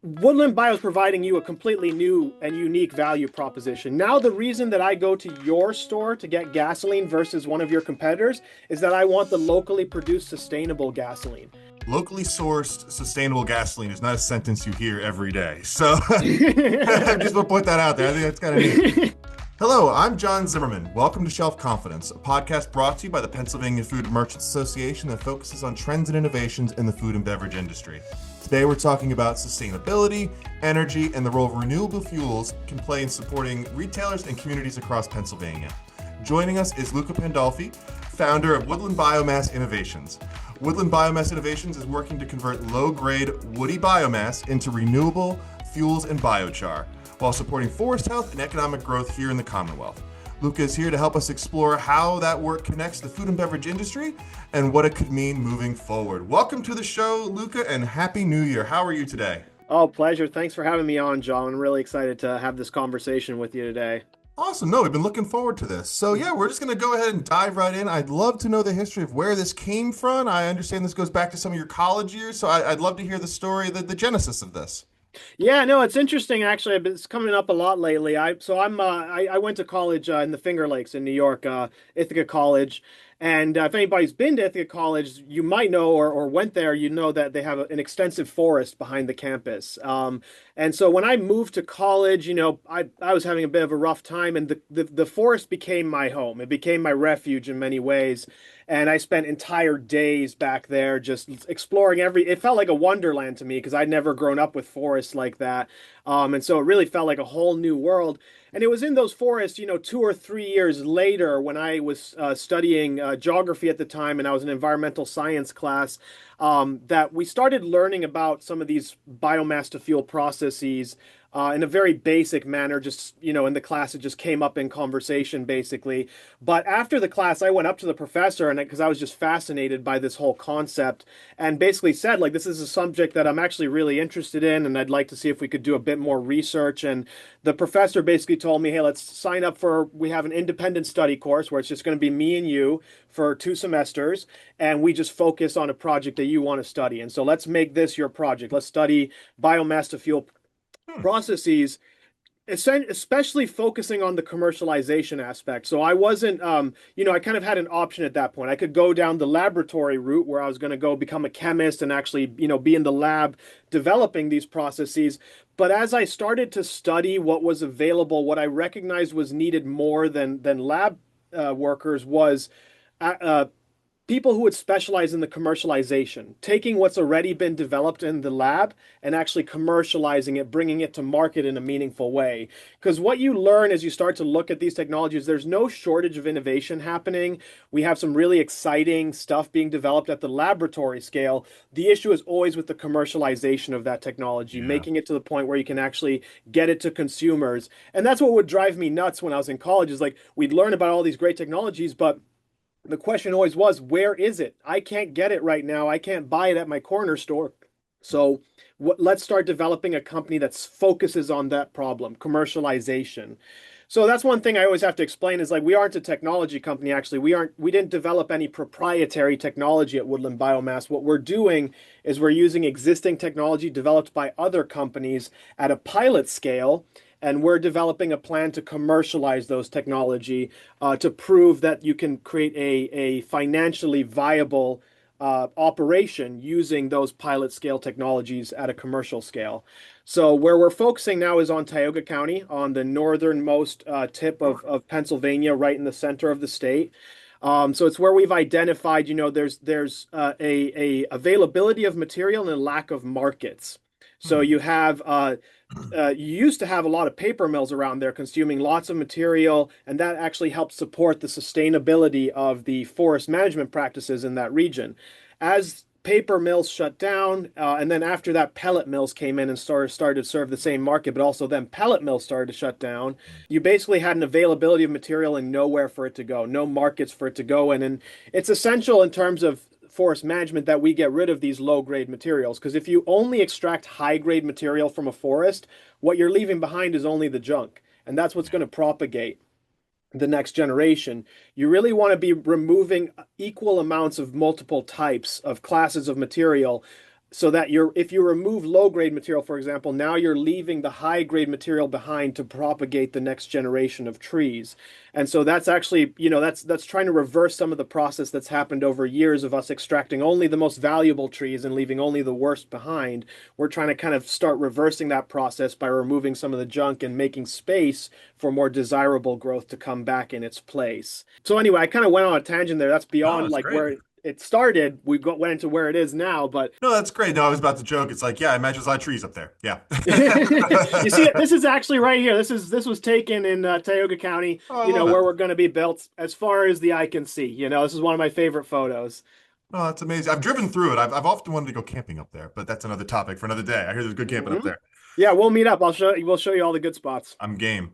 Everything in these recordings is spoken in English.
Woodland Bio is providing you a completely new and unique value proposition. Now, the reason that I go to your store to get gasoline versus one of your competitors is that I want the locally produced sustainable gasoline. Locally sourced, sustainable gasoline is not a sentence you hear every day. So I'm just going to put that out there. I think that's kind of neat. Hello, I'm John Zimmerman. Welcome to Shelf Confidence, a podcast brought to you by the Pennsylvania Food Merchants Association that focuses on trends and innovations in the food and beverage industry. Today we're talking about sustainability, energy, and the role renewable fuels can play in supporting retailers and communities across Pennsylvania. Joining us is Luca Pandolfi, founder of Woodland Biomass Innovations. Woodland Biomass Innovations is working to convert low-grade woody biomass into renewable fuels and biochar, while supporting forest health and economic growth here in the Commonwealth. Luca is here to help us explore how that work connects the food and beverage industry and what it could mean moving forward. Welcome to the show, Luca, and Happy New Year. How are you today? Oh, pleasure. Thanks for having me on, John. I'm really excited to have this conversation with you today. Awesome. No, we've been looking forward to this. So yeah, we're just going to go ahead and dive right in. I'd love to know the history of where this came from. I understand this goes back to some of your college years, so I'd love to hear the story, the genesis of this. Yeah, no, it's interesting actually. It's coming up a lot lately. I went to college in the Finger Lakes in New York, Ithaca College, and if anybody's been to Ithaca College, you might know or went there, you know that they have an extensive forest behind the campus. And so when I moved to college, I was having a bit of a rough time, and the forest became my home. It became my refuge in many ways. And I spent entire days back there just exploring it felt like a wonderland to me because I'd never grown up with forests like that. And so it really felt like a whole new world. And it was in those forests, 2 or 3 years later when I was studying geography at the time and I was in an environmental science class, that we started learning about some of these biomass to fuel processes in a very basic manner. Just, in the class, it just came up in conversation basically. But after the class, I went up to the professor and because I was just fascinated by this whole concept and basically said, like, this is a subject that I'm actually really interested in and I'd like to see if we could do a bit more research. And the professor basically told me, hey, let's sign up we have an independent study course where it's just going to be me and you for 2 semesters. And we just focus on a project that you want to study. And so let's make this your project. Let's study biomass to fuel processes, especially focusing on the commercialization aspect. So I wasn't, I kind of had an option at that point. I could go down the laboratory route where I was going to go become a chemist and actually, be in the lab developing these processes. But as I started to study what was available, what I recognized was needed more than lab workers was people who would specialize in the commercialization, taking what's already been developed in the lab and actually commercializing it, bringing it to market in a meaningful way. Because what you learn as you start to look at these technologies, there's no shortage of innovation happening. We have some really exciting stuff being developed at the laboratory scale. The issue is always with the commercialization of that technology, Yeah. making it to the point where you can actually get it to consumers. And that's what would drive me nuts when I was in college is like, we'd learn about all these great technologies, but the question always was, where is it? I can't get it right now. I can't buy it at my corner store. So let's start developing a company that focuses on that problem, commercialization. So that's one thing I always have to explain is like we aren't a technology company actually. We didn't develop any proprietary technology at Woodland Biomass. What we're doing is we're using existing technology developed by other companies at a pilot scale, and we're developing a plan to commercialize those technology to prove that you can create a financially viable operation using those pilot scale technologies at a commercial scale. So where we're focusing now is on Tioga County, on the northernmost tip of Pennsylvania, right in the center of the state. So it's where we've identified, there's a availability of material and a lack of markets. So Hmm. you have you used to have a lot of paper mills around there consuming lots of material, and that actually helped support the sustainability of the forest management practices in that region. As paper mills shut down, and then after that, pellet mills came in and started to serve the same market, but also then pellet mills started to shut down. You basically had an availability of material and nowhere for it to go, no markets for it to go in. And it's essential in terms of forest management that we get rid of these low grade materials. Because if you only extract high grade material from a forest, what you're leaving behind is only the junk. And that's what's going to propagate the next generation. You really want to be removing equal amounts of multiple types of classes of material so that if you remove low grade material, for example, now you're leaving the high grade material behind to propagate the next generation of trees. And so that's actually, that's trying to reverse some of the process that's happened over years of us extracting only the most valuable trees and leaving only the worst behind. We're trying to kind of start reversing that process by removing some of the junk and making space for more desirable growth to come back in its place. So anyway, I kind of went on a tangent there. That's Oh, beyond that's like great. where it started. Went into where it is now, but No, that's great. No, I was about to joke. It's like, yeah, I imagine there's a lot of trees up there. Yeah. you see it. This is actually right here. This was taken in Tioga County. Oh, I love Where it. we're going to be built. As far as the eye can see. This is one of my favorite photos. Oh, that's amazing. I've driven through it. I've often wanted to go camping up there, but that's another topic for another day. I hear there's good camping up Mhm. there. Yeah, we'll meet up. We'll show you all the good spots. I'm game.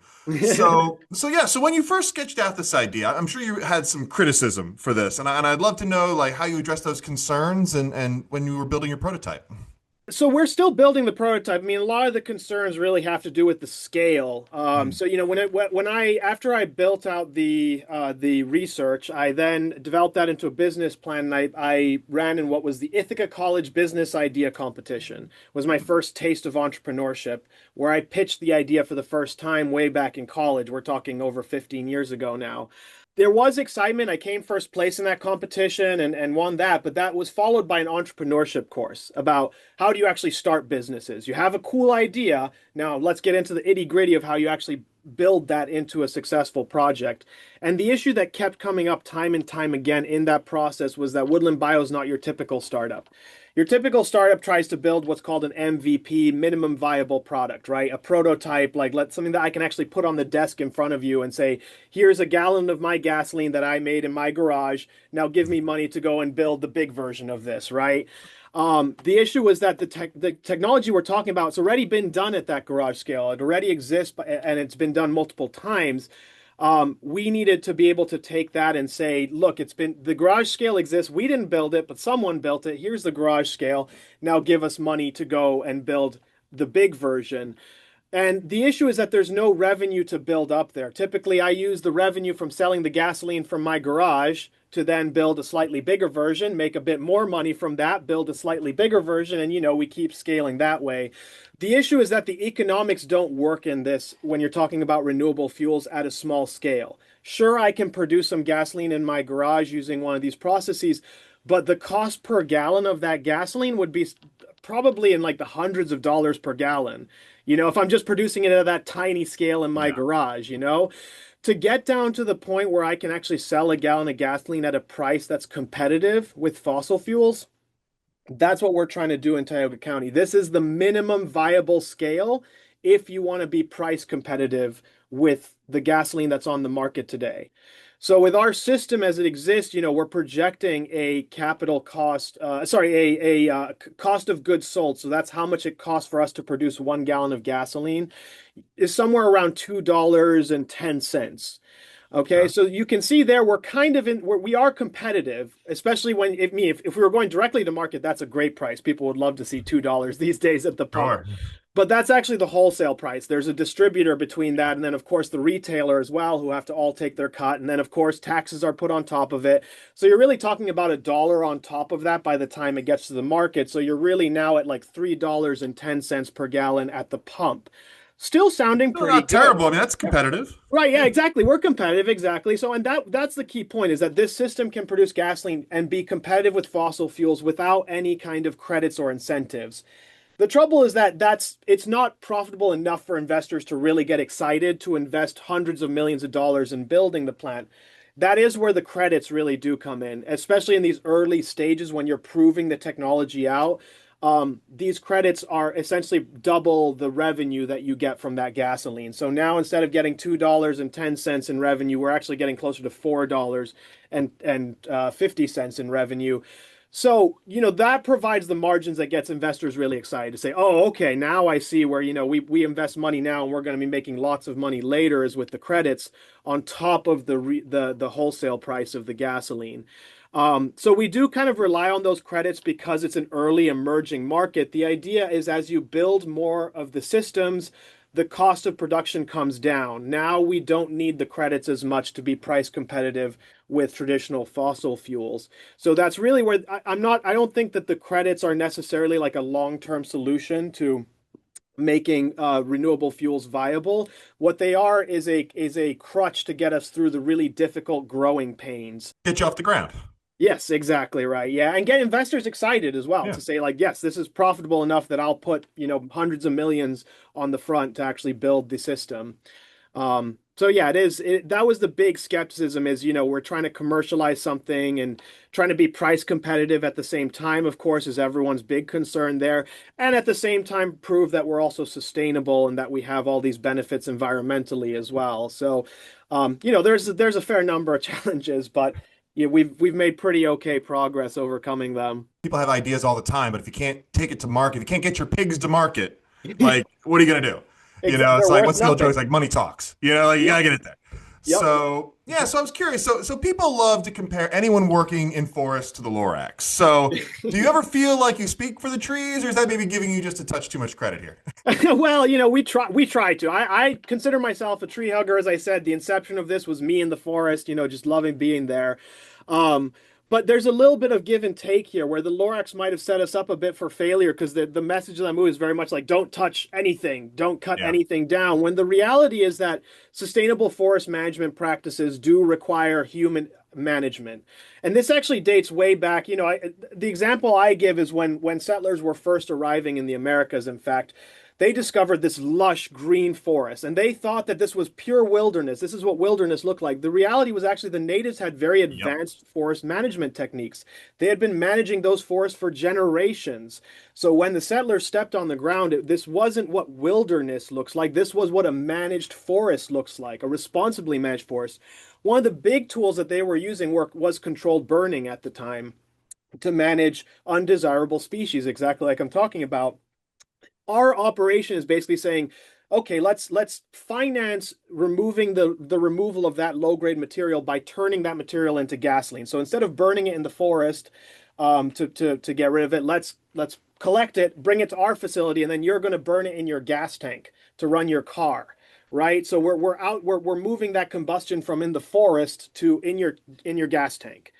So yeah. So when you first sketched out this idea, I'm sure you had some criticism for this, and I'd love to know like how you addressed those concerns and when you were building your prototype. So we're still building the prototype. I mean, a lot of the concerns really have to do with the scale. Hmm. So when I after I built out the research, I then developed that into a business plan. And I ran in what was the Ithaca College Business Idea Competition. It was my first taste of entrepreneurship, where I pitched the idea for the first time way back in college. We're talking over 15 years ago now. There was excitement. I came first place in that competition and won that, but that was followed by an entrepreneurship course about how do you actually start businesses? You have a cool idea. Now let's get into the itty gritty of how you actually build that into a successful project. And the issue that kept coming up time and time again in that process was that Woodland Bio is not your typical startup. Your typical startup tries to build what's called an MVP, minimum viable product, right? A prototype, like let something that I can actually put on the desk in front of you and say, here's a gallon of my gasoline that I made in my garage. Now give me money to go and build the big version of this, right? The issue was that the technology we're talking about, it's already been done at that garage scale. It already exists, and it's been done multiple times. We needed to be able to take that and say, look, the garage scale exists. We didn't build it, but someone built it. Here's the garage scale. Now give us money to go and build the big version. And the issue is that there's no revenue to build up there. Typically, I use the revenue from selling the gasoline from my garage to then build a slightly bigger version, make a bit more money from that, build a slightly bigger version, and we keep scaling that way. The issue is that the economics don't work in this when you're talking about renewable fuels at a small scale. Sure, I can produce some gasoline in my garage using one of these processes, but the cost per gallon of that gasoline would be probably in like the hundreds of dollars per gallon. If I'm just producing it at that tiny scale in my Yeah. garage, to get down to the point where I can actually sell a gallon of gasoline at a price that's competitive with fossil fuels, that's what we're trying to do in Tioga County. This is the minimum viable scale if you want to be price competitive with the gasoline that's on the market today. So with our system as it exists, we're projecting a capital cost, cost of goods sold. So that's how much it costs for us to produce 1 gallon of gasoline is somewhere around $2.10. Okay, Okay. so you can see there we're kind of we are competitive, especially when if we were going directly to market, that's a great price. People would love to see $2 these days at the pump. Sure. But that's actually the wholesale price. There's a distributor between that, and then of course the retailer as well, who have to all take their cut, and then of course taxes are put on top of it. So you're really talking about $1 on top of that by the time it gets to the market. So you're really now at like $3.10 per gallon at the pump. Still sounding No, pretty not good. terrible. I mean, that's competitive. Right, yeah, Yeah. exactly. We're competitive, exactly. So, and that's the key point is that this system can produce gasoline and be competitive with fossil fuels without any kind of credits or incentives. The trouble is that it's not profitable enough for investors to really get excited to invest hundreds of millions of dollars in building the plant. That is where the credits really do come in, especially in these early stages when you're proving the technology out. These credits are essentially double the revenue that you get from that gasoline. So now instead of getting $2.10 in revenue, we're actually getting closer to $4 and 50 cents in revenue. So, that provides the margins that gets investors really excited to say, oh, okay, now I see where, we invest money now and we're going to be making lots of money later is with the credits on top of the wholesale price of the gasoline. So we do kind of rely on those credits because it's an early emerging market. The idea is as you build more of the systems, the cost of production comes down. Now we don't need the credits as much to be price competitive with traditional fossil fuels. So that's really where I don't think that the credits are necessarily like a long-term solution to making renewable fuels viable. What they are is a crutch to get us through the really difficult growing pains. Get you off the ground. Yes, exactly right. Yeah, and get investors excited as well Yeah. to say like, yes, this is profitable enough that I'll put, hundreds of millions on the front to actually build the system. So yeah, that was the big skepticism is, we're trying to commercialize something and trying to be price competitive at the same time, of course, is everyone's big concern there. And at the same time, prove that we're also sustainable and that we have all these benefits environmentally as well. So, there's a fair number of challenges, but yeah, we've made pretty okay progress overcoming them. People have ideas all the time, but if you can't take it to market, if you can't get your pigs to market, like, what are you gonna do? It's They're like worth what's the old joke? It's nothing. like money talks. Like you Yep. gotta get it there. Yep. So yeah, so I was curious. So people love to compare anyone working in forest to the Lorax. So do you ever feel like you speak for the trees, or is that maybe giving you just a touch too much credit here? Well, we try to. I consider myself a tree hugger. As I said, the inception of this was me in the forest, just loving being there. Um, but there's a little bit of give and take here where the Lorax might have set us up a bit for failure because the message of that movie is very much like, don't touch anything, don't cut Yeah. anything down. When the reality is that sustainable forest management practices do require human management. And this actually dates way back. The example I give is when settlers were first arriving in the Americas, in fact, they discovered this lush green forest and they thought that this was pure wilderness. This is what wilderness looked like. The reality was actually the natives had very Yep. advanced forest management techniques. They had been managing those forests for generations. So when the settlers stepped on the ground, this wasn't what wilderness looks like. This was what a managed forest looks like, a responsibly managed forest. One of the big tools that they were using was controlled burning at the time to manage undesirable species, exactly like I'm talking about. Our operation is basically saying, okay, let's finance removing the removal of that low grade material by turning that material into gasoline. So instead of burning it in the forest to get rid of it, let's collect it, bring it to our facility, and then you're going to burn it in your gas tank to run your car. Right, so we're moving that combustion from in the forest to in your gas tank.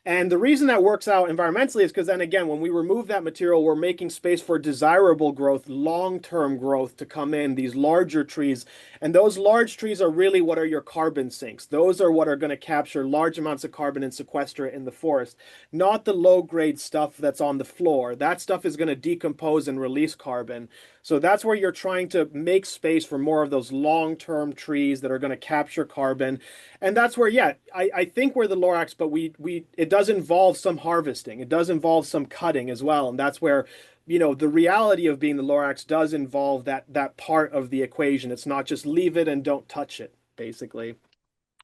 And the reason that works out environmentally is because then again, when we remove that material, we're making space for desirable growth, long-term growth to come in, these larger trees. And those large trees are really what are your carbon sinks. Those are what are going to capture large amounts of carbon and sequester it in the forest, not the low-grade stuff that's on the floor. That stuff is going to decompose and release carbon. So that's where you're trying to make space for more of those long-term trees that are going to capture carbon. And that's where, yeah, I think we're the Lorax, but it does involve some harvesting. It does involve some cutting as well. And that's where, the reality of being the Lorax does involve that part of the equation. It's not just leave it and don't touch it, basically.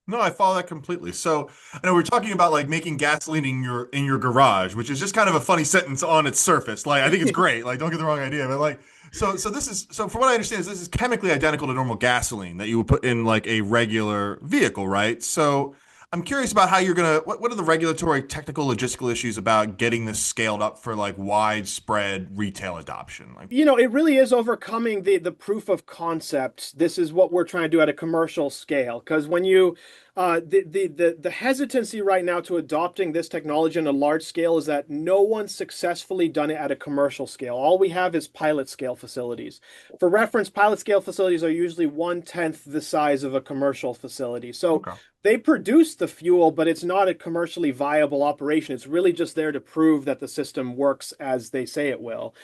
No, I follow that completely. So I know we're talking about like making gasoline in your garage, which is just kind of a funny sentence on its surface. Like I think it's great. Like don't get the wrong idea, but like so this is so from what I understand is this is chemically identical to normal gasoline that you would put in like a regular vehicle, right? So I'm curious about how you're gonna what are the regulatory technical logistical issues about getting this scaled up for like widespread retail adoption? Like It really is overcoming the proof of concept. This is what we're trying to do at a commercial scale. Because when you the hesitancy right now to adopting this technology on a large scale is that no one's successfully done it at a commercial scale. All we have is pilot scale facilities. For reference, pilot scale facilities are usually 1/10 the size of a commercial facility. So okay. they produce the fuel, but it's not a commercially viable operation. It's really just there to prove that the system works as they say it will.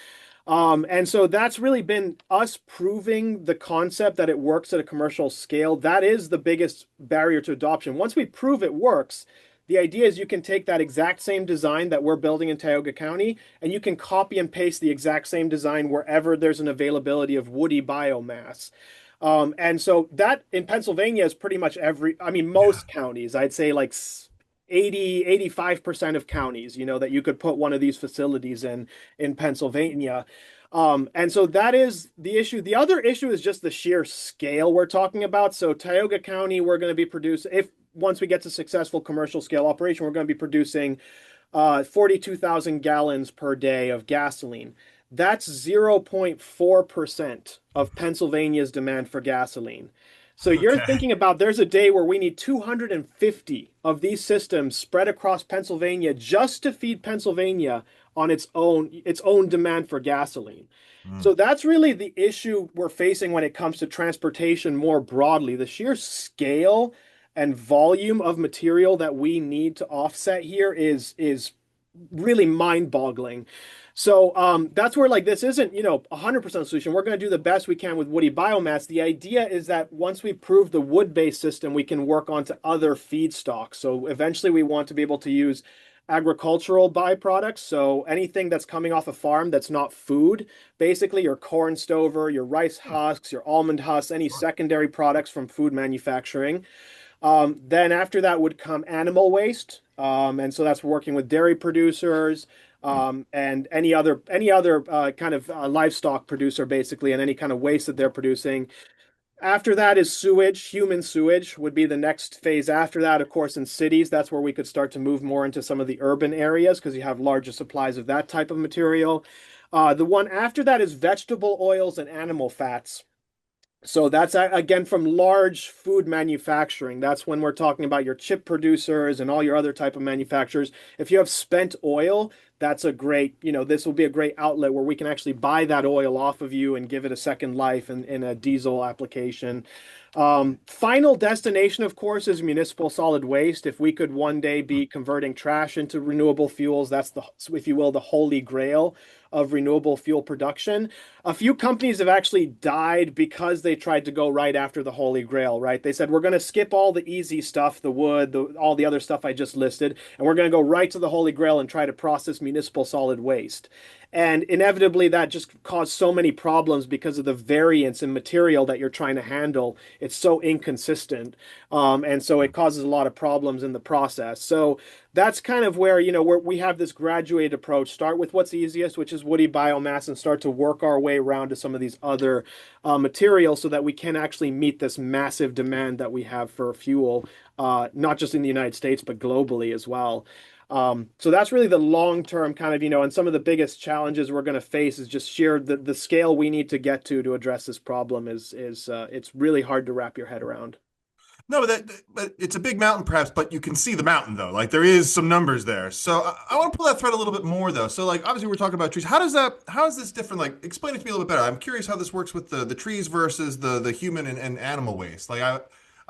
And so that's really been us proving the concept that it works at a commercial scale. That is the biggest barrier to adoption. Once we prove it works, the idea is you can take that exact same design that we're building in Tioga County and you can copy and paste the exact same design wherever there's an availability of woody biomass. And so that in Pennsylvania is pretty much Yeah. most counties, I'd say like 85% of counties, that you could put one of these facilities in Pennsylvania. And so that is the issue. The other issue is just the sheer scale we're talking about. So Tioga County, we're going to be producing, if once we get to successful commercial scale operation, we're going to be producing 42,000 gallons per day of gasoline. That's 0.4% of Pennsylvania's demand for gasoline. So you're Okay. thinking about there's a day where we need 250 of these systems spread across Pennsylvania just to feed Pennsylvania on its own demand for gasoline. Mm. So that's really the issue we're facing when it comes to transportation more broadly. The sheer scale and volume of material that we need to offset here is really mind-boggling. So that's where like this isn't, 100% solution. We're going to do the best we can with woody biomass. The idea is that once we prove the wood-based system, we can work on to other feedstocks. So eventually we want to be able to use agricultural byproducts. So anything that's coming off a farm that's not food, basically your corn stover, your rice Hmm. husks, your almond husks, any Sure. secondary products from food manufacturing. Then after that would come animal waste, and so that's working with dairy producers Hmm. and any other kind of livestock producer, basically, and any kind of waste that they're producing. After that is sewage. Human sewage would be the next phase. After that, of course, in cities, that's where we could start to move more into some of the urban areas because you have larger supplies of that type of material. The one after that is vegetable oils and animal fats. So that's again from large food manufacturing. That's when we're talking about your chip producers and all your other type of manufacturers. If you have spent oil, that's a great, this will be a great outlet where we can actually buy that oil off of you and give it a second life in a diesel application. Final destination, of course, is municipal solid waste. If we could one day be converting trash into renewable fuels, that's the, if you will, the holy grail of renewable fuel production. A few companies have actually died because they tried to go right after the Holy Grail, right? They said, we're going to skip all the easy stuff, the wood, all the other stuff I just listed, and we're going to go right to the Holy Grail and try to process municipal solid waste. And inevitably, that just caused so many problems because of the variance in material that you're trying to handle. It's so inconsistent. And so it causes a lot of problems in the process. So that's kind of where, where we have this graduated approach. Start with what's easiest, which is woody biomass, and start to work our way around to some of these other materials so that we can actually meet this massive demand that we have for fuel, not just in the United States, but globally as well. So that's really the long-term kind of, and some of the biggest challenges we're going to face is just sheer the scale we need to get to address this problem is it's really hard to wrap your head around. No, but it's a big mountain, perhaps, but you can see the mountain though. Like there is some numbers there. So I want to pull that thread a little bit more though. So like obviously we're talking about trees. How is this different? Like explain it to me a little bit better. I'm curious how this works with the trees versus the human and animal waste. Like I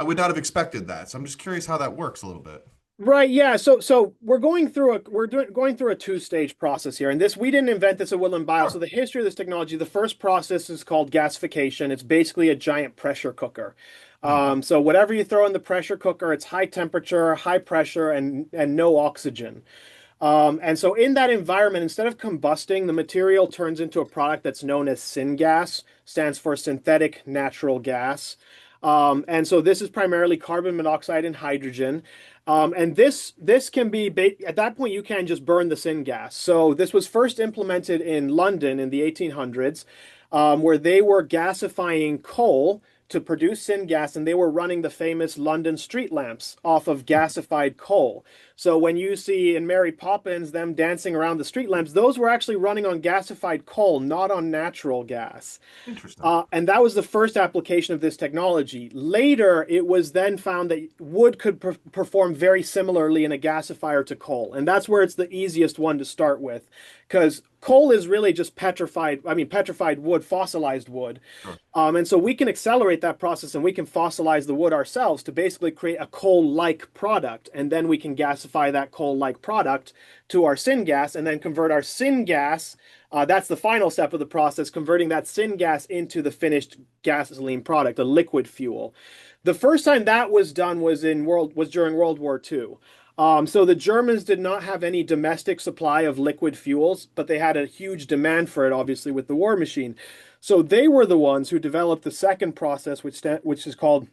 would not have expected that. So I'm just curious how that works a little bit. Right, yeah. So we're going through a two-stage process here. And this we didn't invent this at Woodland Bio. So Sure. the history of this technology, the first process is called gasification. It's basically a giant pressure cooker. Hmm. So whatever you throw in the pressure cooker, it's high temperature, high pressure, and no oxygen. And so in that environment, instead of combusting, the material turns into a product that's known as syngas, stands for synthetic natural gas. And so this is primarily carbon monoxide and hydrogen. And this can be at that point you can just burn the syngas. So this was first implemented in London in the 1800s, where they were gasifying coal to produce syngas, and they were running the famous London street lamps off of gasified coal. So when you see in Mary Poppins them dancing around the street lamps, those were actually running on gasified coal, not on natural gas. Interesting. And that was the first application of this technology. Later, it was then found that wood could perform very similarly in a gasifier to coal. And that's where it's the easiest one to start with, because coal is really just petrified wood, fossilized wood. Sure. And so we can accelerate that process and we can fossilize the wood ourselves to basically create a coal-like product. And then we can gasify that coal-like product to our syngas and then convert our syngas. That's the final step of the process, converting that syngas into the finished gasoline product, a liquid fuel. The first time that was done was during World War II. So the Germans did not have any domestic supply of liquid fuels, but they had a huge demand for it, obviously, with the war machine. So they were the ones who developed the second process, which is called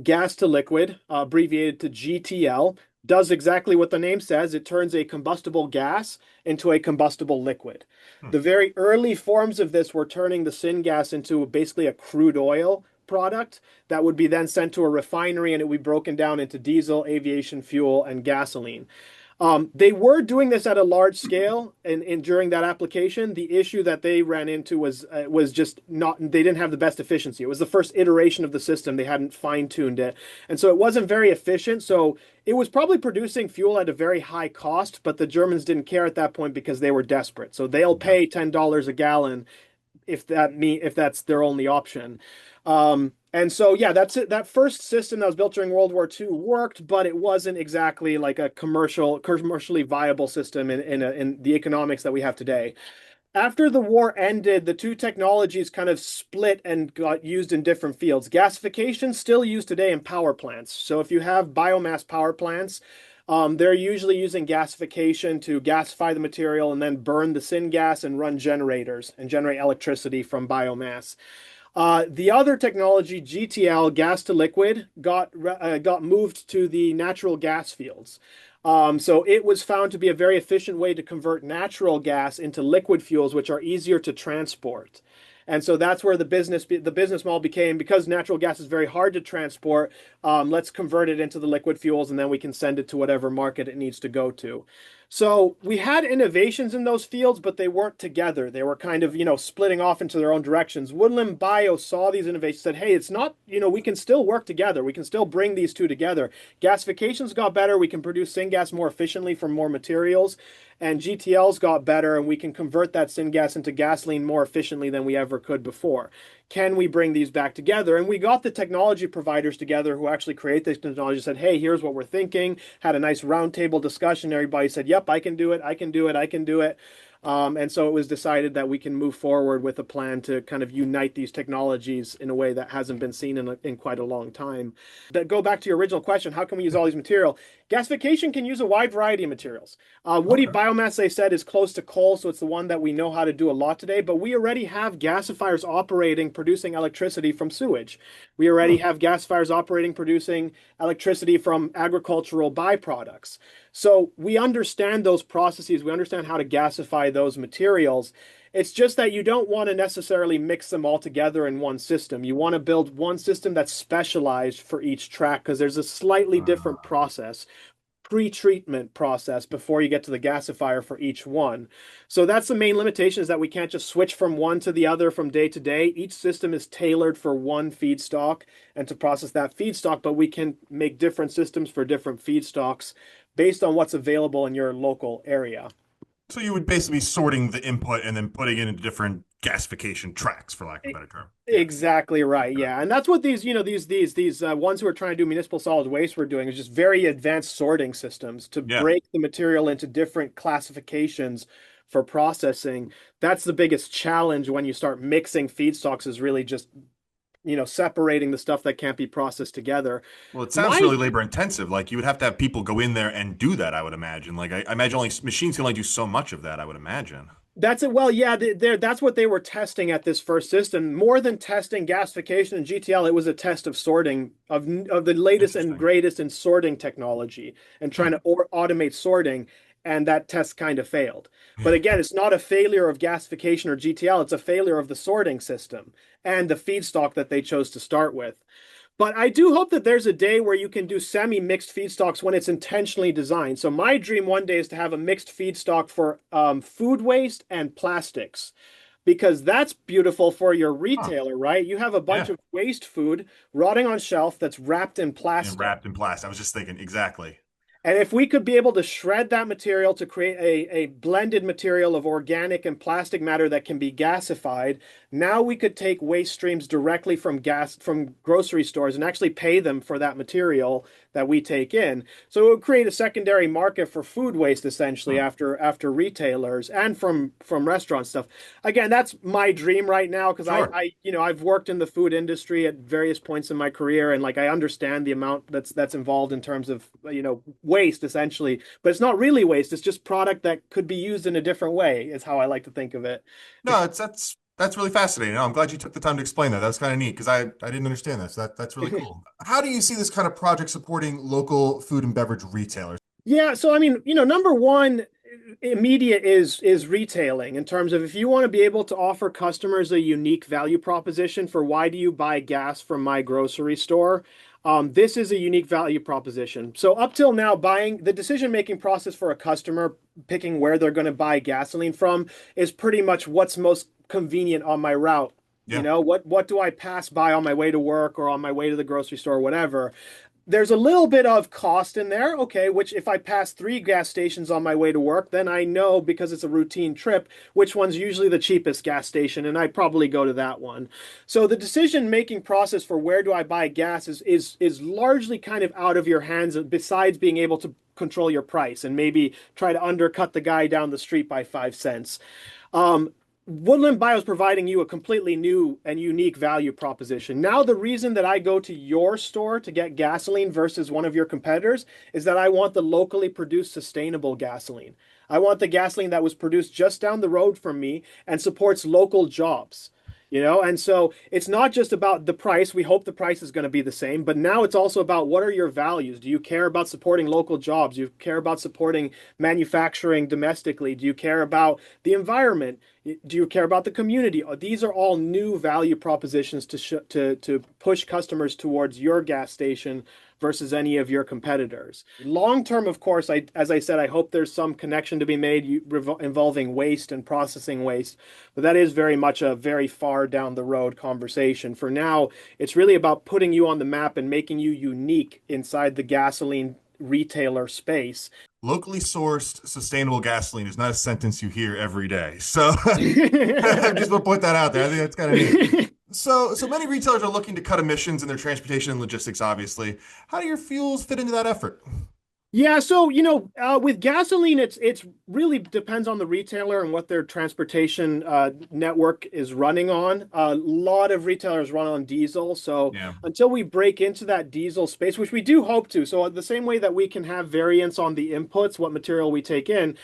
gas to liquid, abbreviated to GTL. Does exactly what the name says. It turns a combustible gas into a combustible liquid. Hmm. The very early forms of this were turning the syngas into basically a crude oil product that would be then sent to a refinery and it would be broken down into diesel, aviation fuel, and gasoline. They were doing this at a large scale, and during that application, the issue that they ran into was just not they didn't have the best efficiency. It was the first iteration of the system; they hadn't fine-tuned it, and so it wasn't very efficient. So it was probably producing fuel at a very high cost, but the Germans didn't care at that point because they were desperate. So they'll Yeah. pay $10 a gallon if that's their only option. And so yeah, that's it. That first system that was built during World War II worked, but it wasn't exactly like a commercially viable system in the economics that we have today. After the war ended, the two technologies kind of split and got used in different fields. Gasification still used today in power plants. So if you have biomass power plants, they're usually using gasification to gasify the material and then burn the syngas and run generators and generate electricity from biomass. The other technology, GTL, gas to liquid, got moved to the natural gas fields. So it was found to be a very efficient way to convert natural gas into liquid fuels, which are easier to transport. And so that's where the business model became, because natural gas is very hard to transport. Let's convert it into the liquid fuels, and then we can send it to whatever market it needs to go to. So we had innovations in those fields, but they weren't together. They were kind of, splitting off into their own directions. Woodland Bio saw these innovations, said, hey, it's not, we can still work together. We can still bring these two together. Gasification's got better. We can produce syngas more efficiently from more materials. And GTL's got better, and we can convert that syngas into gasoline more efficiently than we ever could before. Can we bring these back together? And we got the technology providers together who actually create this technology, said, hey, here's what we're thinking, had a nice roundtable discussion. Everybody said, yep, I can do it, I can do it, I can do it. And so it was decided that we can move forward with a plan to kind of unite these technologies in a way that hasn't been seen in quite a long time. That go back to your original question, how can we use all these material? Gasification can use a wide variety of materials. Woody Okay. biomass, they said, is close to coal, so it's the one that we know how to do a lot today. But we already have gasifiers operating, producing electricity from sewage. We already Hmm. have gasifiers operating, producing electricity from agricultural byproducts. So we understand those processes. We understand how to gasify those materials. It's just that you don't want to necessarily mix them all together in one system. You want to build one system that's specialized for each track because there's a slightly different Uh, process, pre-treatment process before you get to the gasifier for each one. So that's the main limitation, is that we can't just switch from one to the other from day to day. Each system is tailored for one feedstock and to process that feedstock, but we can make different systems for different feedstocks based on what's available in your local area. so you would basically be sorting the input and then putting it into different gasification tracks, for lack of a better term. Yeah. Exactly right. Yeah. And that's what these ones who are trying to do municipal solid waste were doing, is just very advanced sorting systems to Yeah. break the material into different classifications for processing. That's the biggest challenge when you start mixing feedstocks, is really just, separating the stuff that can't be processed together. Well, it sounds My really labor intensive. Like you would have to have people go in there and do that, I would imagine. Like I imagine only machines can only do so much of that, I would imagine. That's it. Well, yeah, that's what they were testing at this first system. More than testing gasification and GTL, it was a test of sorting, of the latest and Interesting. greatest in sorting technology, and trying Hmm. to automate sorting. And that test kind of failed. But again, it's not a failure of gasification or GTL, it's a failure of the sorting system and the feedstock that they chose to start with. But I do hope that there's a day where you can do semi-mixed feedstocks when it's intentionally designed. So my dream one day is to have a mixed feedstock for food waste and plastics, because that's beautiful for your Huh. retailer, right? You have a bunch Yeah. of waste food rotting on shelf that's wrapped in And plastic. wrapped in plastic. I was just thinking exactly. And if we could be able to shred that material to create a blended material of organic and plastic matter that can be gasified, now we could take waste streams directly from grocery stores and actually pay them for that material that we take in. So it would create a secondary market for food waste, essentially, Hmm. after retailers and from restaurant stuff. Again, that's my dream right now, because I, Sure. I you know I've worked in the food industry at various points in my career, and like I understand the amount that's involved in terms of waste, essentially. But it's not really waste, it's just product that could be used in a different way, is how I like to think of it. No, that's really fascinating. No, I'm glad you took the time to explain that. That was kind of neat because I didn't understand that. So that's really cool. How do you see this kind of project supporting local food and beverage retailers? Yeah, so I mean, number one, immediate is retailing, in terms of, if you want to be able to offer customers a unique value proposition for why do you buy gas from my grocery store, This is a unique value proposition. So up till now, buying the decision-making process for a customer picking where they're going to buy gasoline from is pretty much what's most convenient on my route. You Yeah. know, what do I pass by on my way to work or on my way to the grocery store, or whatever. There's a little bit of cost in there, okay, which if I pass three gas stations on my way to work, then I know because it's a routine trip, which one's usually the cheapest gas station, and I'd probably go to that one. So the decision-making process for where do I buy gas is largely kind of out of your hands, besides being able to control your price and maybe try to undercut the guy down the street by 5 cents. Um, Woodland Bio is providing you a completely new and unique value proposition. Now, the reason that I go to your store to get gasoline versus one of your competitors is that I want the locally produced sustainable gasoline. I want the gasoline that was produced just down the road from me and supports local jobs. And so it's not just about the price. We hope the price is going to be the same, but now it's also about what are your values? Do you care about supporting local jobs? Do you care about supporting manufacturing domestically? Do you care about the environment? Do you care about the community? These are all new value propositions to push customers towards your gas station versus any of your competitors. Long term, of course, as I said, I hope there's some connection to be made involving waste and processing waste, but that is very much a very far down the road conversation. For now, it's really about putting you on the map and making you unique inside the gasoline retailer space. Locally sourced sustainable gasoline is not a sentence you hear every day. So I'm just gonna put that out there. I think that's kind of neat. So many retailers are looking to cut emissions in their transportation and logistics, obviously. How do your fuels fit into that effort? Yeah, so with gasoline, it's really depends on the retailer and what their transportation network is running on. A lot of retailers run on diesel, so Yeah. until we break into that diesel space, which we do hope to, so the same way that we can have variance on the inputs, what material we take in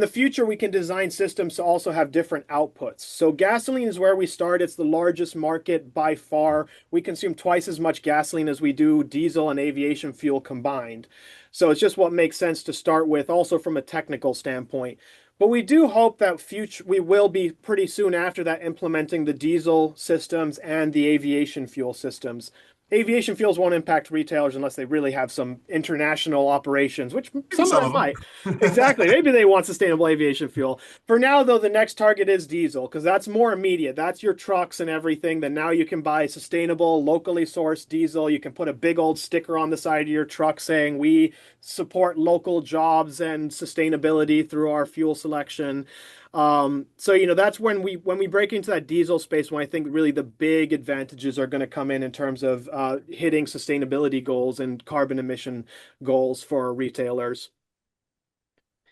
the future, we can design systems to also have different outputs. So gasoline is where we start. It's the largest market by far. We consume twice as much gasoline as we do diesel and aviation fuel combined. So it's just what makes sense to start with, also from a technical standpoint. But we do hope that we will be pretty soon after that implementing the diesel systems and the aviation fuel systems. Aviation fuels won't impact retailers unless they really have some international operations, which Maybe some of some them of them. might. Exactly. Maybe they want sustainable aviation fuel. For now, though, the next target is diesel because that's more immediate. That's your trucks and everything. Then now you can buy sustainable, locally sourced diesel. You can put a big old sticker on the side of your truck saying we support local jobs and sustainability through our fuel selection. So that's when we break into that diesel space, when I think really the big advantages are going to come in terms of hitting sustainability goals and carbon emission goals for retailers.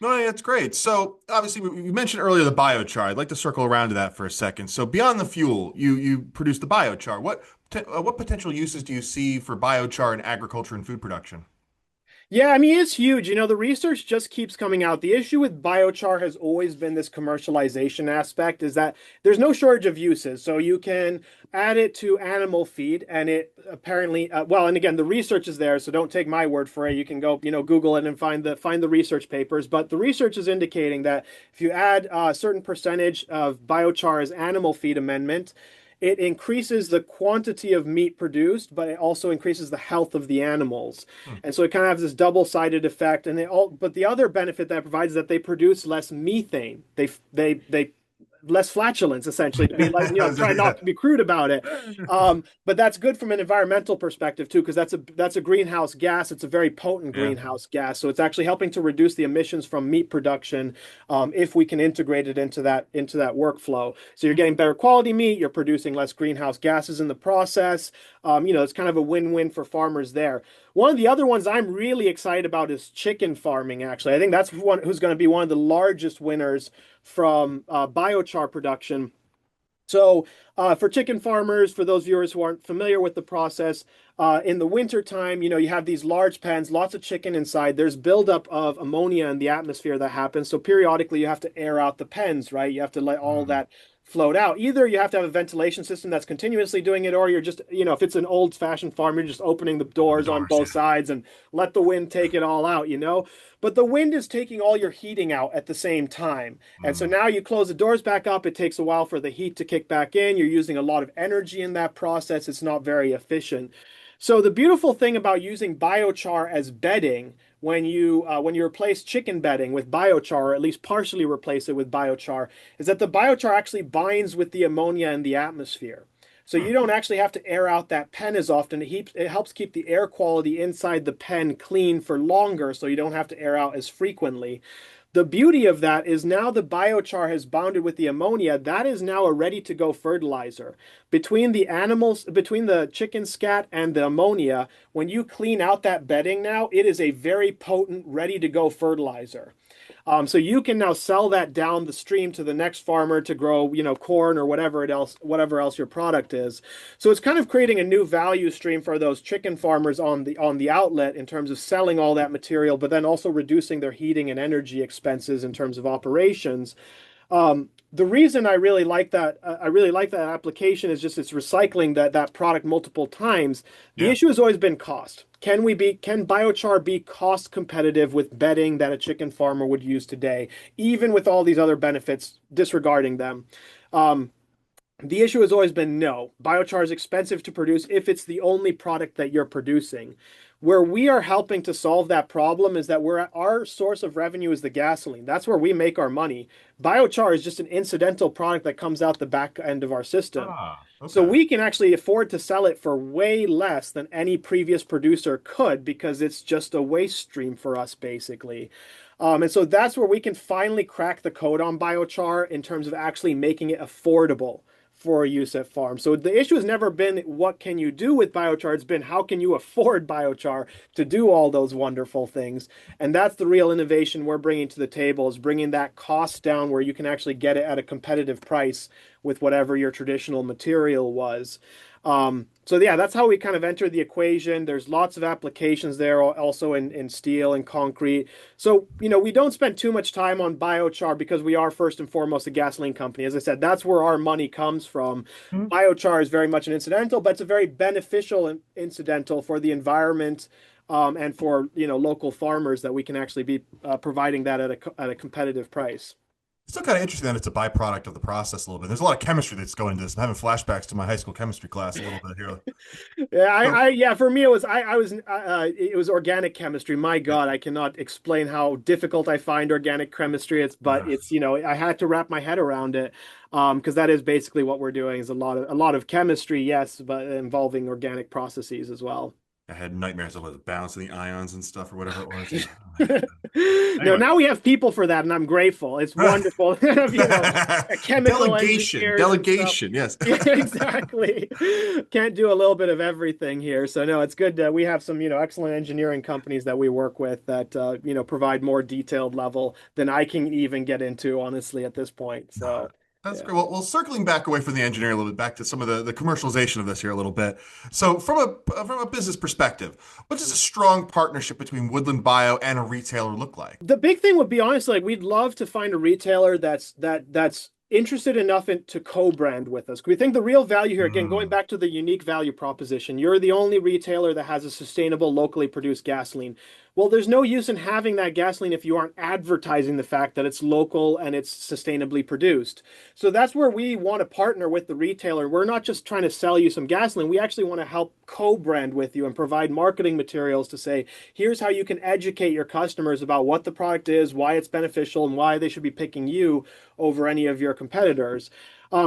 No, that's great. So obviously we mentioned earlier the biochar. I'd like to circle around to that for a second. So beyond the fuel, you produce the biochar. What potential uses do you see for biochar in agriculture and food production? Yeah, I mean, it's huge. The research just keeps coming out. The issue with biochar has always been this commercialization aspect, is that there's no shortage of uses. So you can add it to animal feed, and it apparently, well, and again, the research is there, so don't take my word for it. You can go, Google it and find the research papers. But the research is indicating that if you add a certain percentage of biochar as animal feed amendment, it increases the quantity of meat produced, but it also increases the health of the animals. Hmm. And so it kind of has this double-sided effect. But the other benefit that it provides is that they produce less methane. They less flatulence, essentially, to be like, try not to be crude about it. But that's good from an environmental perspective too, because that's a greenhouse gas. It's a very potent Yeah. greenhouse gas, so it's actually helping to reduce the emissions from meat production, if we can integrate it into that workflow. So you're getting better quality meat, you're producing less greenhouse gases in the process. It's kind of a win-win for farmers there. One of the other ones I'm really excited about is chicken farming, actually. I think that's one who's going to be one of the largest winners from biochar production. So, for chicken farmers, for those viewers who aren't familiar with the process, in the winter time, you have these large pens, lots of chicken inside. There's buildup of ammonia in the atmosphere that happens. So periodically, you have to air out the pens, right? You have to let all Hmm. that float out. Either you have to have a ventilation system that's continuously doing it, or you're just, if it's an old-fashioned farm, you're just opening the The doors on doors, both sides and let the wind take it all out. But the wind is taking all your heating out at the same time. And so yeah. now you close the doors back up. It takes a while for the heat to kick back in. You're using a lot of energy in that process. It's not very efficient. So the beautiful thing about using biochar as bedding when you replace chicken bedding with biochar, or at least partially replace it with biochar, is that the biochar actually binds with the ammonia in the atmosphere. So Hmm. you don't actually have to air out that pen as often. It helps keep the air quality inside the pen clean for longer, so you don't have to air out as frequently. The beauty of that is now the biochar has bonded with the ammonia. That is now a ready to go fertilizer. Between the animals, between the chicken scat and the ammonia, when you clean out that bedding now, it is a very potent, ready to go fertilizer. So you can now sell that down the stream to the next farmer to grow, corn or whatever else your product is. So it's kind of creating a new value stream for those chicken farmers on the outlet in terms of selling all that material, but then also reducing their heating and energy expenses in terms of operations. The reason I really like that application is just it's recycling that product multiple times. The Yeah. issue has always been cost. Can biochar be cost competitive with bedding that a chicken farmer would use today, even with all these other benefits, disregarding them? Um, the issue has always been no. Biochar is expensive to produce if it's the only product that you're producing. Where we are helping to solve that problem is that our source of revenue is the gasoline. That's where we make our money. Biochar is just an incidental product that comes out the back end of our system. Ah, So okay. we can actually afford to sell it for way less than any previous producer could because it's just a waste stream for us, basically. And so that's where we can finally crack the code on biochar in terms of actually making it affordable for use at farm. So the issue has never been what can you do with biochar, it's been how can you afford biochar to do all those wonderful things. And that's the real innovation we're bringing to the table is bringing that cost down where you can actually get it at a competitive price with whatever your traditional material was. So yeah, that's how we kind of entered the equation. There's lots of applications there, also in steel and concrete. So, we don't spend too much time on biochar because we are first and foremost a gasoline company. As I said, that's where our money comes from. Hmm. Biochar is very much an incidental, but it's a very beneficial incidental for the environment, and for, local farmers that we can actually be providing that at a competitive price. Still kind of interesting that it's a byproduct of the process a little bit. There's a lot of chemistry that's going into this. I'm having flashbacks to my high school chemistry class a little bit here. Yeah, So, yeah, for me it was organic chemistry. My yeah. God, I cannot explain how difficult I find organic chemistry. But Uh, it's I had to wrap my head around it, because that is basically what we're doing is a lot of chemistry, yes, but involving organic processes as well. I had nightmares of balancing the ions and stuff or whatever it was. Yeah. No, Anyway. now we have people for that, and I'm grateful. It's wonderful to have, chemical Delegation, engineers and stuff. delegation. Yes. Yeah, exactly. Can't do a little bit of everything here. So no, it's good. We have some, excellent engineering companies that we work with that, provide more detailed level than I can even get into, honestly, at this point. No, So that's yeah. great. Well, circling back away from the engineering a little bit, back to some of the commercialization of this here a little bit. So, from a business perspective, what does a strong partnership between Woodland Bio and a retailer look like? The big thing would be honestly, like we'd love to find a retailer that's interested enough to co-brand with us. We think the real value here, again, going Mm. back to the unique value proposition, you're the only retailer that has a sustainable, locally produced gasoline. Well, there's no use in having that gasoline if you aren't advertising the fact that it's local and it's sustainably produced. So that's where we want to partner with the retailer. We're not just trying to sell you some gasoline. We actually want to help co-brand with you and provide marketing materials to say, here's how you can educate your customers about what the product is, why it's beneficial, and why they should be picking you over any of your competitors.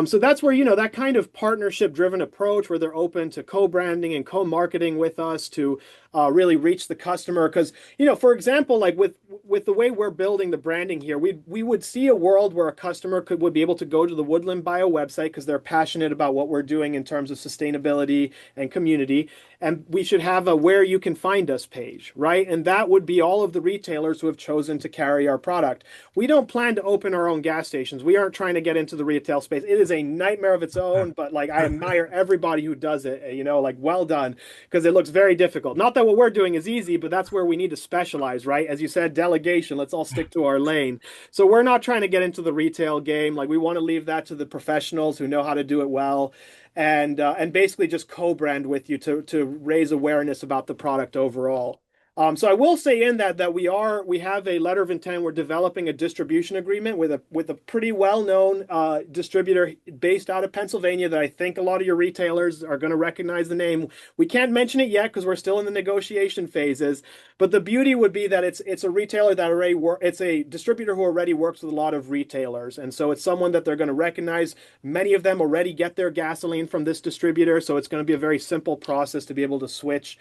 So that's where, that kind of partnership driven approach where they're open to co-branding and co-marketing with us to really reach the customer. Because, for example, like with the way we're building the branding here, we would see a world where a customer would be able to go to the Woodland Bio website because they're passionate about what we're doing in terms of sustainability and community. And we should have a where you can find us page, right? And that would be all of the retailers who have chosen to carry our product. We don't plan to open our own gas stations. We aren't trying to get into the retail space. It is a nightmare of its own, but like I admire everybody who does it, like well done, because it looks very difficult. Not that what we're doing is easy, but that's where we need to specialize, right? As you said, delegation, let's all stick to our lane. So we're not trying to get into the retail game. Like we want to leave that to the professionals who know how to do it well and basically just co-brand with you to raise awareness about the product overall. So I will say in that we have a letter of intent. We're developing a distribution agreement with a pretty well-known distributor based out of Pennsylvania that I think a lot of your retailers are going to recognize the name. We can't mention it yet because we're still in the negotiation phases. But the beauty would be that it's a retailer that it's a distributor who already works with a lot of retailers, and so it's someone that they're going to recognize. Many of them already get their gasoline from this distributor, so it's going to be a very simple process to be able to switch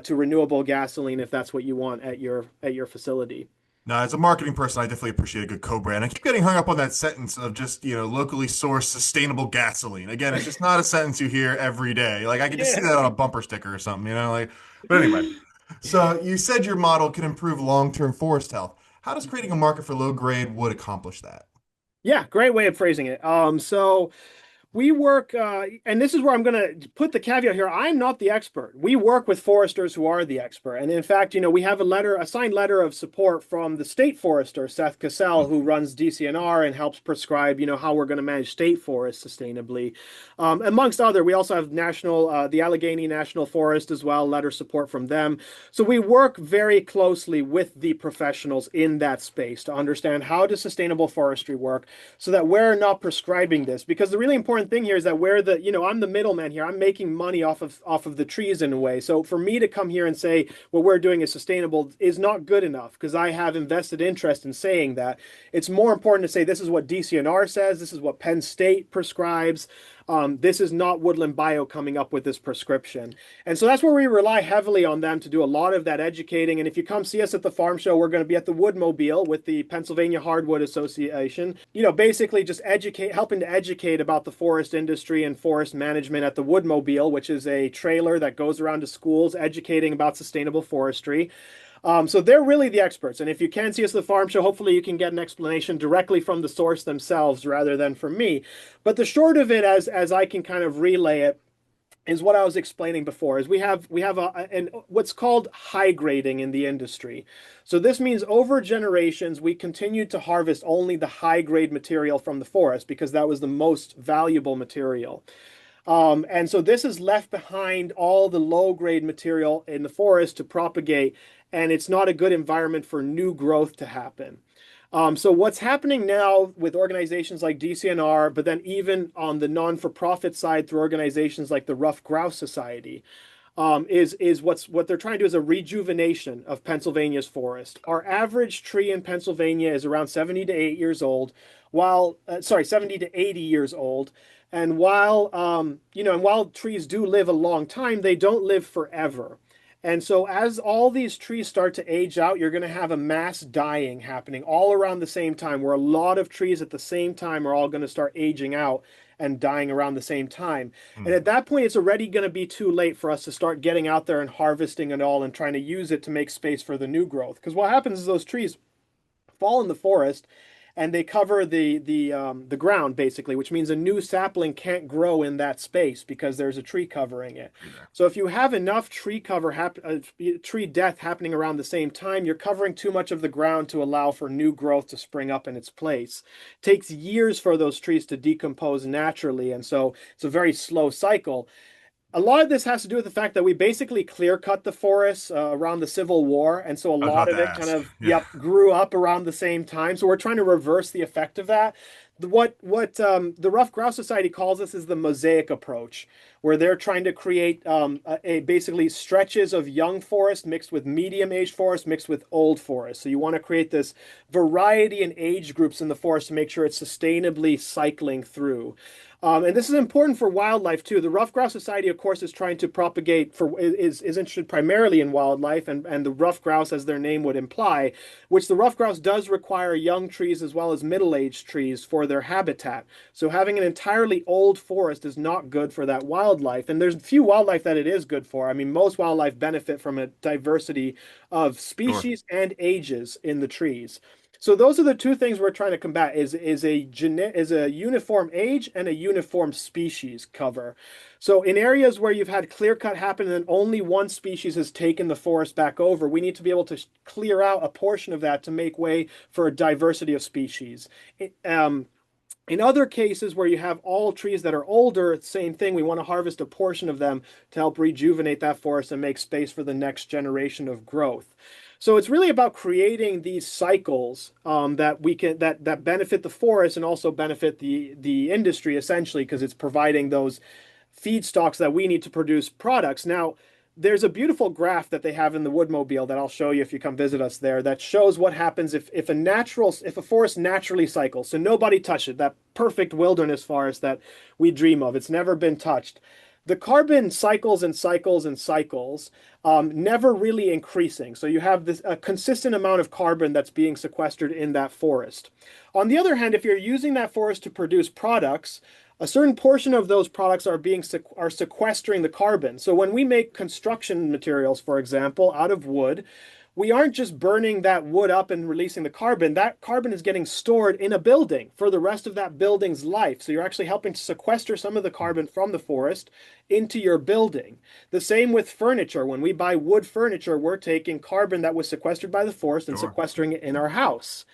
to renewable gasoline if that's what you want at your facility. Now, as a marketing person, I definitely appreciate a good co-brand. I keep getting hung up on that sentence of just, locally sourced sustainable gasoline. Again, it's just not a sentence you hear every day. Like I could just see Yeah. that on a bumper sticker or something, like, but anyway. So you said your model can improve long-term forest health. How does creating a market for low-grade wood accomplish that? Yeah, great way of phrasing it. So we work, and this is where I'm going to put the caveat here. I'm not the expert. We work with foresters who are the expert. And in fact, we have a signed letter of support from the state forester, Seth Cassell, who runs DCNR and helps prescribe, how we're going to manage state forests sustainably. Amongst other, we also have the Allegheny National Forest as well, letter support from them. So we work very closely with the professionals in that space to understand how does sustainable forestry work so that we're not prescribing this. Because the really important thing here is that I'm the middleman here. I'm making money off of the trees in a way. So for me to come here and say what we're doing is sustainable is not good enough because I have invested interest in saying that. It's more important to say this is what DCNR says, this is what Penn State prescribes. This is not Woodland Bio coming up with this prescription. And so that's where we rely heavily on them to do a lot of that educating. And if you come see us at the farm show, we're going to be at the Woodmobile with the Pennsylvania Hardwood Association. Basically just helping to educate about the forest industry and forest management at the Woodmobile, which is a trailer that goes around to schools educating about sustainable forestry. So they're really the experts. And if you can see us at the farm show, hopefully you can get an explanation directly from the source themselves rather than from me. But the short of it, as I can kind of relay it, is what I was explaining before. Is we have what's called high grading in the industry. So this means over generations we continued to harvest only the high grade material from the forest because that was the most valuable material. And so this has left behind all the low grade material in the forest to propagate, and it's not a good environment for new growth to happen. So what's happening now with organizations like DCNR, but then even on the non-for-profit side through organizations like the Rough Grouse Society, is what they're trying to do is a rejuvenation of Pennsylvania's forest. Our average tree in Pennsylvania is around 70 to 8 years old, 70 to 80 years old. And while trees do live a long time, they don't live forever. And so as all these trees start to age out, you're going to have a mass dying happening all around the same time, where a lot of trees at the same time are all going to start aging out and dying around the same time. And Hmm. at that point, it's already going to be too late for us to start getting out there and harvesting it all and trying to use it to make space for the new growth. Because what happens is those trees fall in the forest and they cover the ground basically, which means a new sapling can't grow in that space because there's a tree covering it. Agree there. So if you have enough tree death happening around the same time, you're covering too much of the ground to allow for new growth to spring up in its place. It takes years for those trees to decompose naturally, and so it's a very slow cycle. A lot of this has to do with the fact that we basically clear cut the forests around the Civil War, and so a I was lot about of to it kind ask. of, Yeah. yep, grew up around the same time. So we're trying to reverse the effect of that. What the Rough Grouse Society calls this is the mosaic approach, where they're trying to create basically stretches of young forest mixed with medium age forest mixed with old forest. So you want to create this variety in age groups in the forest to make sure it's sustainably cycling through. And this is important for wildlife too. The Rough Grouse Society, of course, is trying to propagate is interested primarily in wildlife and the rough grouse, as their name would imply, which the rough grouse does require young trees as well as middle-aged trees for their habitat. So having an entirely old forest is not good for that wildlife. And there's few wildlife that it is good for. I mean, most wildlife benefit from a diversity of Sure. species and ages in the trees. So those are the two things we're trying to combat is a uniform age and a uniform species cover. So in areas where you've had clear cut happen and only one species has taken the forest back over, we need to be able to clear out a portion of that to make way for a diversity of species. In other cases where you have all trees that are older, same thing. We want to harvest a portion of them to help rejuvenate that forest and make space for the next generation of growth. So it's really about creating these cycles that we can that benefit the forest and also benefit the industry essentially because it's providing those feedstocks that we need to produce products. Now, there's a beautiful graph that they have in the Woodmobile that I'll show you if you come visit us there that shows what happens if a forest naturally cycles. So nobody touched it, that perfect wilderness forest that we dream of. It's never been touched. The carbon cycles and cycles and cycles, never really increasing. So you have this a consistent amount of carbon that's being sequestered in that forest. On the other hand, if you're using that forest to produce products, a certain portion of those products are sequestering the carbon. So when we make construction materials, for example, out of wood, we aren't just burning that wood up and releasing the carbon. That carbon is getting stored in a building for the rest of that building's life. So you're actually helping to sequester some of the carbon from the forest into your building. The same with furniture. When we buy wood furniture, we're taking carbon that was sequestered by the forest and Sure. sequestering it in our house.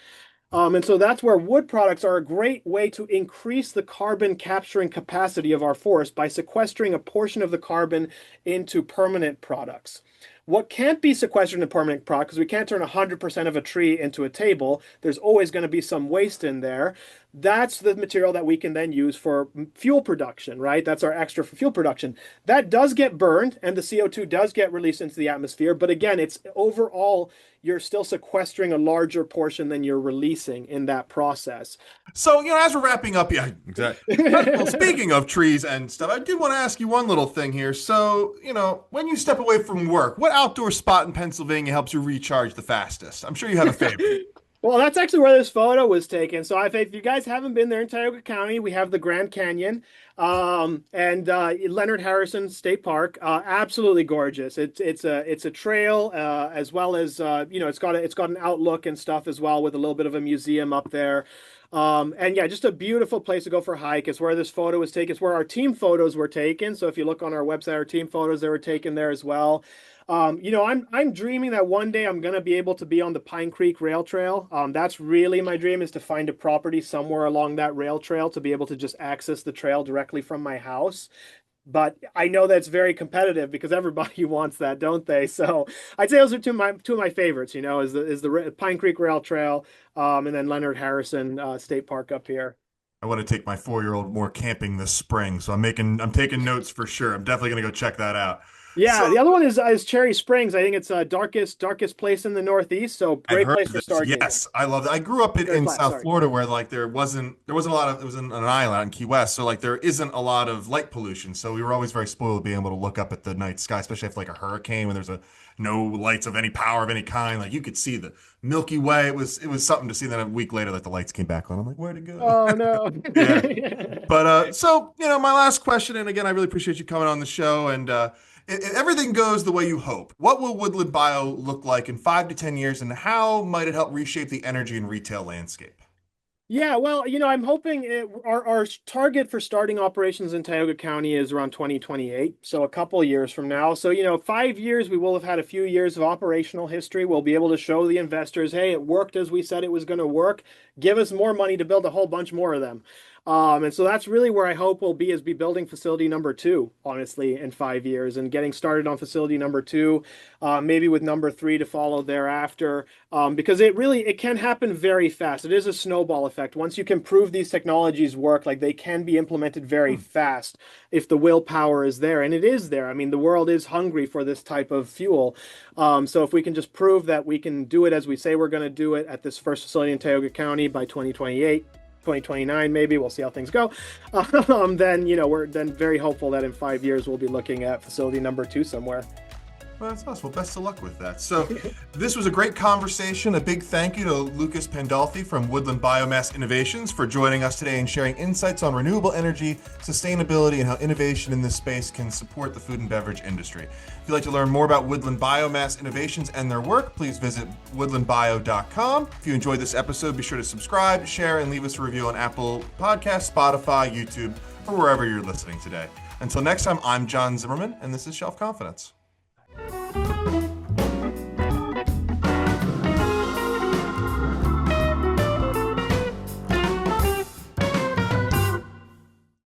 And so that's where wood products are a great way to increase the carbon capturing capacity of our forest by sequestering a portion of the carbon into permanent products. What can't be sequestered in a permanent product, because we can't turn 100% of a tree into a table, there's always going to be some waste in there. That's the material that we can then use for fuel production, right? That's our extra for fuel production. That does get burned and the CO2 does get released into the atmosphere. But again, it's overall, you're still sequestering a larger portion than you're releasing in that process. So, as we're wrapping up, yeah, exactly. Well, speaking of trees and stuff, I did want to ask you one little thing here. So, when you step away from work, what outdoor spot in Pennsylvania helps you recharge the fastest? I'm sure you have a favorite. Well, that's actually where this photo was taken. So if you guys haven't been there in Tioga County, we have the Grand Canyon and Leonard Harrison State Park. Absolutely gorgeous. It's a trail as well as it's got an outlook and stuff as well with a little bit of a museum up there. And yeah, just a beautiful place to go for a hike. It's where this photo was taken. It's where our team photos were taken. So if you look on our website, our team photos, they were taken there as well. I'm dreaming that one day I'm gonna be able to be on the Pine Creek Rail Trail. That's really my dream is to find a property somewhere along that rail trail to be able to just access the trail directly from my house. But I know that's very competitive because everybody wants that, don't they? So I'd say those are two of my favorites. Is the Pine Creek Rail Trail, and then Leonard Harrison State Park up here. I want to take my 4-year-old more camping this spring, so I'm taking notes for sure. I'm definitely gonna go check that out. Yeah, So the other one is Cherry Springs. I think it's darkest place in the Northeast. So I've great heard place of for this. stargazing. Yes, I love that. I grew up in South Sorry. Florida where like there wasn't a lot of it was in an island out in Key West, so like there isn't a lot of light pollution. So we were always very spoiled being able to look up at the night sky, especially if like a hurricane when there's no lights of any power of any kind. Like you could see the Milky Way. It was something to see. Then a week later, like the lights came back on. I'm like, where'd it go? Oh no. Yeah. But so my last question, and again, I really appreciate you coming on the show. And if everything goes the way you hope, what will Woodland Bio look like in 5 to 10 years, and how might it help reshape the energy and retail landscape? Yeah, well, I'm hoping our target for starting operations in Tioga County is around 2028, so a couple of years from now. So, 5 years, we will have had a few years of operational history. We'll be able to show the investors, hey, it worked as we said it was going to work. Give us more money to build a whole bunch more of them. And so that's really where I hope we'll be building facility number 2, honestly, in 5 years and getting started on facility number 2, maybe with number 3 to follow thereafter. Because it can happen very fast. It is a snowball effect. Once you can prove these technologies work, like they can be implemented very fast if the willpower is there. And it is there. I mean, the world is hungry for this type of fuel. So if we can just prove that we can do it as we say we're going to do it at this first facility in Tioga County by 2028, 2029 maybe, we'll see how things go, then we're then very hopeful that in 5 years we'll be looking at facility number 2 somewhere. Well, that's awesome. Well, best of luck with that. So this was a great conversation. A big thank you to Lucas Pandolfi from Woodland Biomass Innovations for joining us today and sharing insights on renewable energy, sustainability, and how innovation in this space can support the food and beverage industry. If you'd like to learn more about Woodland Biomass Innovations and their work, please visit woodlandbio.com. If you enjoyed this episode, be sure to subscribe, share, and leave us a review on Apple Podcasts, Spotify, YouTube, or wherever you're listening today. Until next time, I'm John Zimmerman, and this is Shelf Confidence.